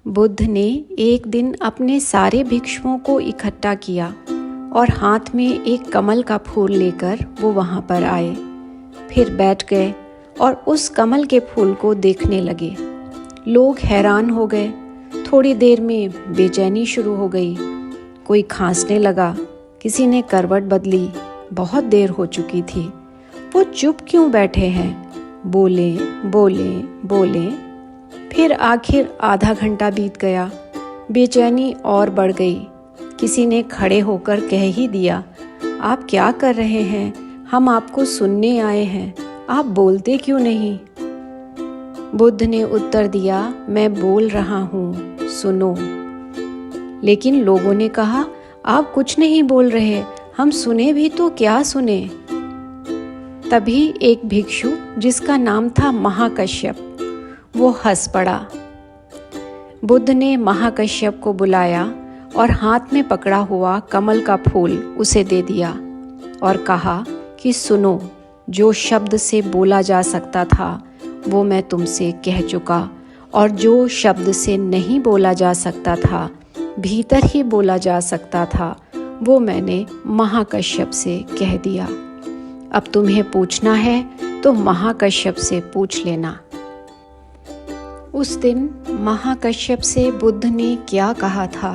बुद्ध ने एक दिन अपने सारे भिक्षुओं को इकट्ठा किया और हाथ में एक कमल का फूल लेकर वो वहाँ पर आए। फिर बैठ गए और उस कमल के फूल को देखने लगे। लोग हैरान हो गए। थोड़ी देर में बेचैनी शुरू हो गई। कोई खांसने लगा, किसी ने करवट बदली। बहुत देर हो चुकी थी। वो चुप क्यों बैठे हैं? बोले बोले बोले। फिर आखिर आधा घंटा बीत गया। बेचैनी और बढ़ गई। किसी ने खड़े होकर कह ही दिया, आप क्या कर रहे हैं? हम आपको सुनने आए हैं, आप बोलते क्यों नहीं? बुद्ध ने उत्तर दिया, मैं बोल रहा हूँ, सुनो। लेकिन लोगों ने कहा, आप कुछ नहीं बोल रहे, हम सुने भी तो क्या सुने? तभी एक भिक्षु जिसका नाम था महाकश्यप, वो हंस पड़ा। बुद्ध ने महाकश्यप को बुलाया और हाथ में पकड़ा हुआ कमल का फूल उसे दे दिया और कहा कि सुनो, जो शब्द से बोला जा सकता था वो मैं तुमसे कह चुका, और जो शब्द से नहीं बोला जा सकता था, भीतर ही बोला जा सकता था, वो मैंने महाकश्यप से कह दिया। अब तुम्हें पूछना है तो महाकश्यप से पूछ लेना। उस दिन महाकश्यप से बुद्ध ने क्या कहा था,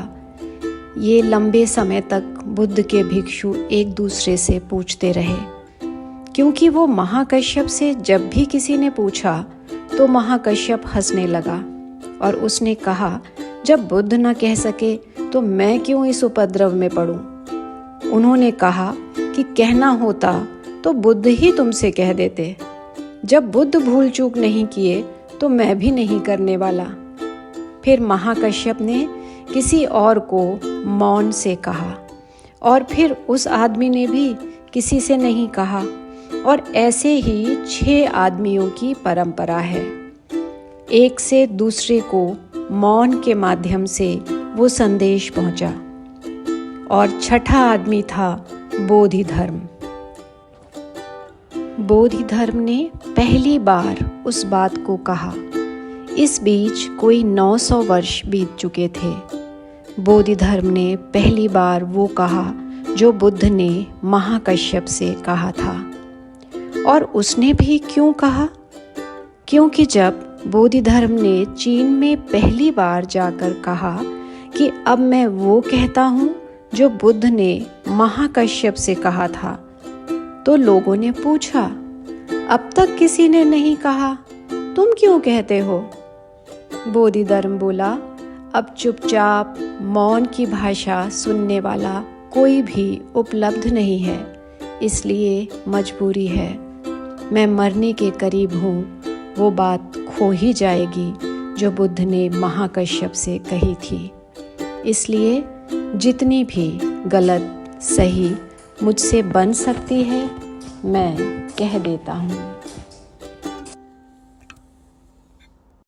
ये लंबे समय तक बुद्ध के भिक्षु एक दूसरे से पूछते रहे, क्योंकि वो महाकश्यप से जब भी किसी ने पूछा तो महाकश्यप हंसने लगा और उसने कहा, जब बुद्ध न कह सके तो मैं क्यों इस उपद्रव में पड़ूं? उन्होंने कहा कि कहना होता तो बुद्ध ही तुमसे कह देते। जब बुद्ध भूल चूक नहीं किए तो मैं भी नहीं करने वाला। फिर महाकश्यप ने किसी और को मौन से कहा और फिर उस आदमी ने भी किसी से नहीं कहा, और ऐसे ही 6 आदमियों की परंपरा है। एक से दूसरे को मौन के माध्यम से वो संदेश पहुंचा। और छठा आदमी था बोधिधर्म। बोधिधर्म ने पहली बार उस बात को कहा। इस बीच कोई 900 वर्ष बीत चुके थे। बोधिधर्म ने पहली बार वो कहा जो बुद्ध ने महाकश्यप से कहा था। और उसने भी क्यों कहा? क्योंकि जब बोधिधर्म ने चीन में पहली बार जाकर कहा कि अब मैं वो कहता हूँ जो बुद्ध ने महाकश्यप से कहा था, तो लोगों ने पूछा, अब तक किसी ने नहीं कहा, तुम क्यों कहते हो? बोधिधर्म बोला, अब चुपचाप मौन की भाषा सुनने वाला कोई भी उपलब्ध नहीं है, इसलिए मजबूरी है। मैं मरने के करीब हूँ, वो बात खो ही जाएगी जो बुद्ध ने महाकश्यप से कही थी। इसलिए जितनी भी गलत सही मुझसे बन सकती है, मैं कह देता हूँ।